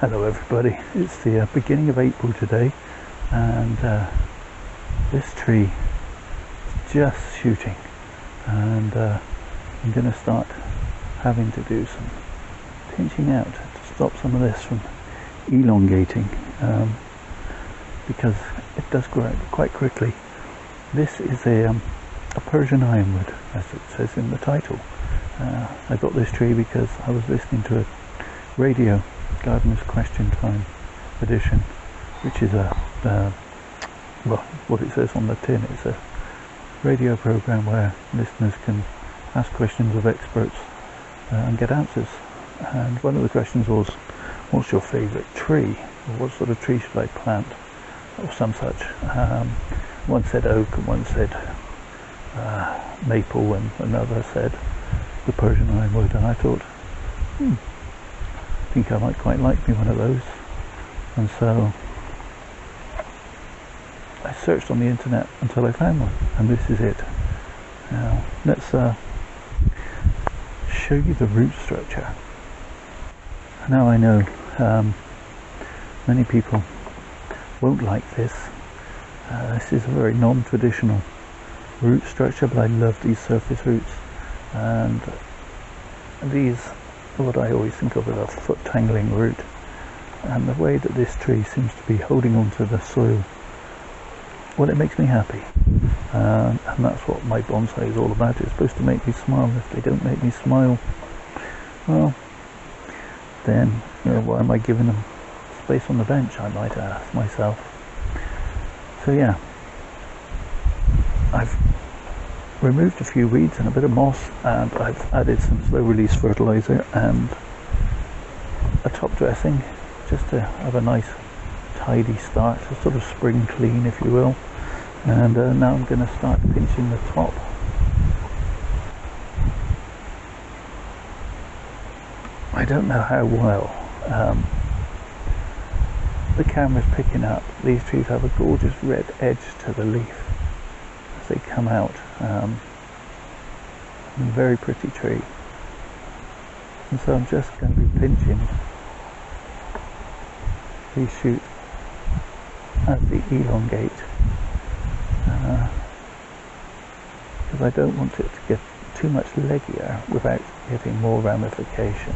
Hello everybody, it's the beginning of April today, and this tree is just shooting, and I'm going to start having to do some pinching out to stop some of this from elongating, because it does grow quite quickly. This is a Persian Ironwood, as it says in the title. I got this tree because I was listening to a radio Gardener's Question Time edition, which is well, what it says on the tin. It's a radio program where listeners can ask questions of experts and get answers. And one of the questions was, what's your favourite tree? Or what sort of tree should I plant? Or some such. One said oak, and one said maple, and another said the Persian Ironwood. And I thought, I think I might quite like me one of those, and so I searched on the internet until I found one, and this is it. Now let's show you the root structure. Now I know many people won't like this. This is a very non-traditional root structure, but I love these surface roots, and these what I always think of as a foot tangling root, and the way that this tree seems to be holding onto the soil, well, it makes me happy, and that's what my bonsai is all about. It's supposed to make me smile. If they don't make me smile, well then, why am I giving them space on the bench, I might ask myself. So yeah, I've removed a few weeds and a bit of moss, and I've added some slow release fertilizer and a top dressing just to have a nice tidy start, a sort of spring clean, if you will. And now I'm going to start pinching the top. I don't know how well the camera's picking up. These trees have a gorgeous red edge to the leaf as they come out. A very pretty tree, and so I'm just going to be pinching these shoots as they elongate, because I don't want it to get too much leggier without getting more ramification.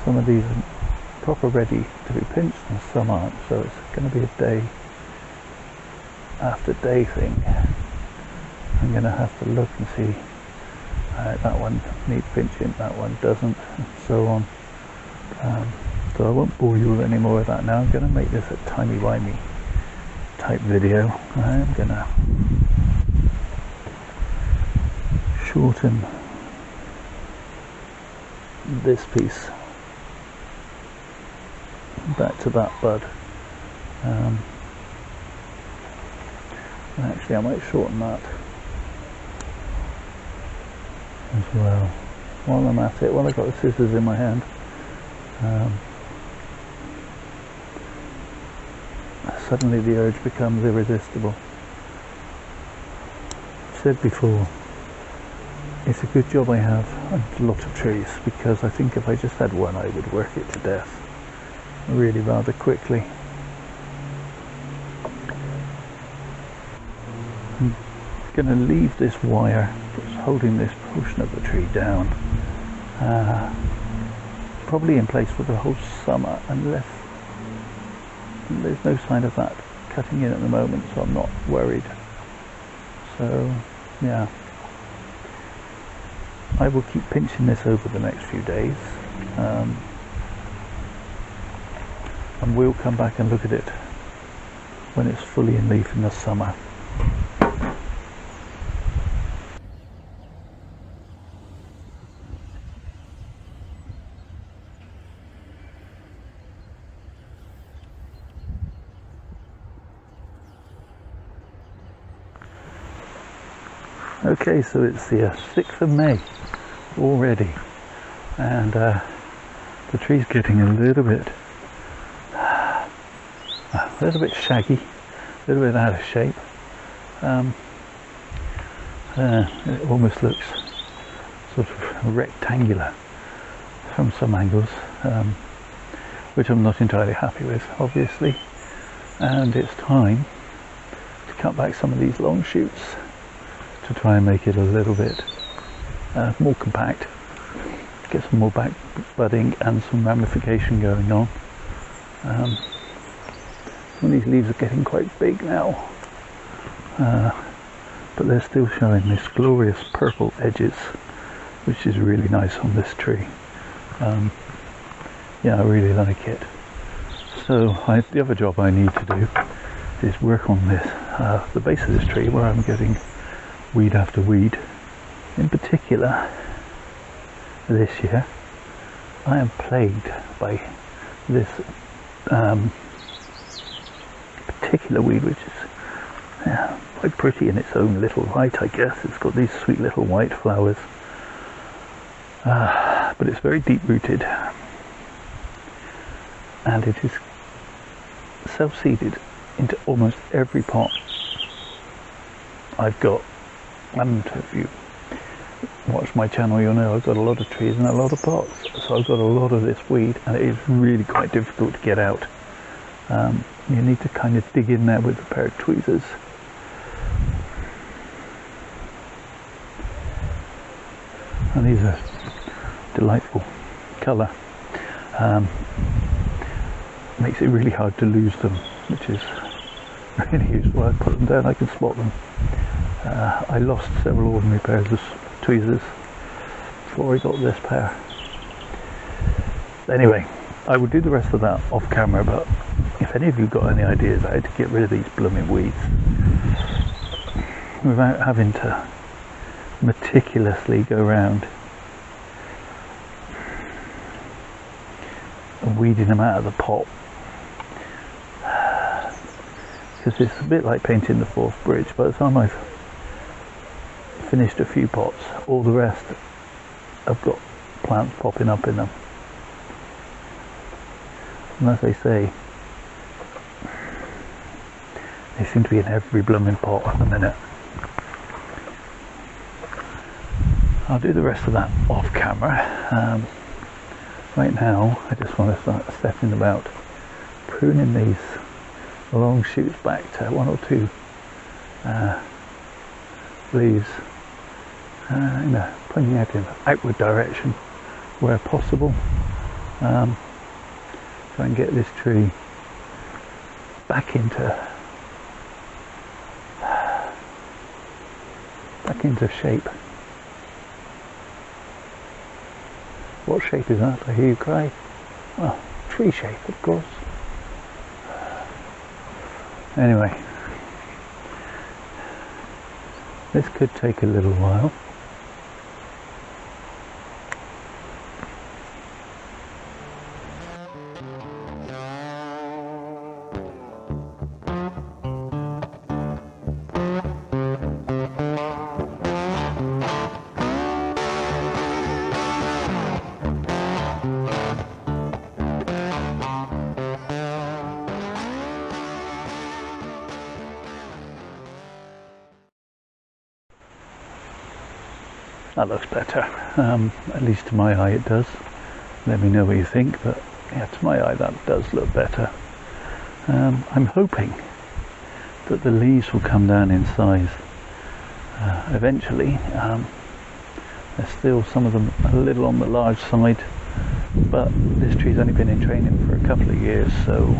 Some of these are proper ready to be pinched and some aren't, so it's going to be a day after day thing. I'm going to have to look and see, that one needs pinching, that one doesn't, and so on. So I won't bore you with any more of that now. I'm going to make this a timey-wimey type video. I'm going to shorten this piece back to that bud. Actually, I might shorten that as well. While I'm at it, while I've got the scissors in my hand, suddenly the urge becomes irresistible. I've said before, it's a good job I have a lot of trees, because I think if I just had one, I would work it to death really rather quickly. I'm going to leave this wire that's holding this portion of the tree down probably in place for the whole summer, unless there's no sign of that cutting in at the moment, so I'm not worried. So yeah, I will keep pinching this over the next few days, and we'll come back and look at it when it's fully in leaf in the summer. Okay, so it's the 6th of May already, and the tree's getting a little bit shaggy, a little bit out of shape. It almost looks sort of rectangular from some angles, which I'm not entirely happy with, obviously. And it's time to cut back some of these long shoots to try and make it a little bit more compact, get some more back budding and some ramification going on. Some of these leaves are getting quite big now, but they're still showing this glorious purple edges, which is really nice on this tree. Yeah, I really like it. So the other job I need to do is work on this, the base of this tree, where I'm getting weed after weed. In particular, this year, I am plagued by this particular weed, which is quite pretty in its own little right, I guess. It's got these sweet little white flowers, but it's very deep rooted, and it is self-seeded into almost every pot I've got. And if you watch my channel, you'll know I've got a lot of trees and a lot of pots, so I've got a lot of this weed, and it is really quite difficult to get out. You need to kind of dig in there with a pair of tweezers. And these are delightful colour. Makes it really hard to lose them, which is really useful. I put them down, I can spot them. I lost several ordinary pairs of tweezers before I got this pair. Anyway, I will do the rest of that off camera, but if any of you got any ideas how to get rid of these blooming weeds without having to meticulously go around and weeding them out of the pot, because it's a bit like painting the Forth Bridge. By the time I've finished a few pots, all the rest have got plants popping up in them. And as they say, they seem to be in every blooming pot at the minute. I'll do the rest of that off camera. Right now I just want to start setting about pruning these long shoots back to one or two leaves, pointing out in the outward direction where possible. Try and get this tree back into shape. What shape is that? I hear you cry. Well, tree shape, of course. Anyway, this could take a little while. That looks better, at least to my eye it does. Let me know what you think, but yeah, to my eye that does look better. I'm hoping that the leaves will come down in size eventually. There's still some of them a little on the large side, but this tree's only been in training for a couple of years, so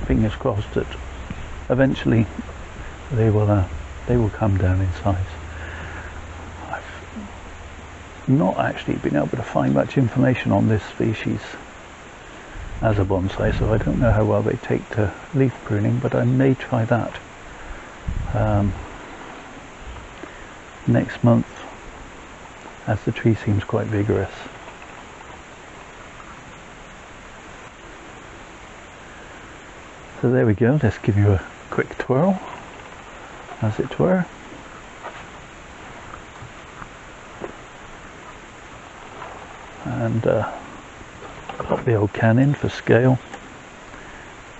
fingers crossed that eventually they will come down in size. I've not actually been able to find much information on this species as a bonsai, so I don't know how well they take to leaf pruning, but I may try that next month, as the tree seems quite vigorous. So there we go, let's give you a quick twirl, as it were. And pop the old can in for scale,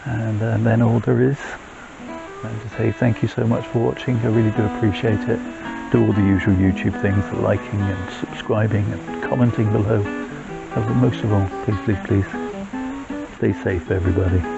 and then all there is. And to say thank you so much for watching, I really do appreciate it. do all the usual YouTube things, liking and subscribing and commenting below. But most of all, please, please, please, stay safe, everybody.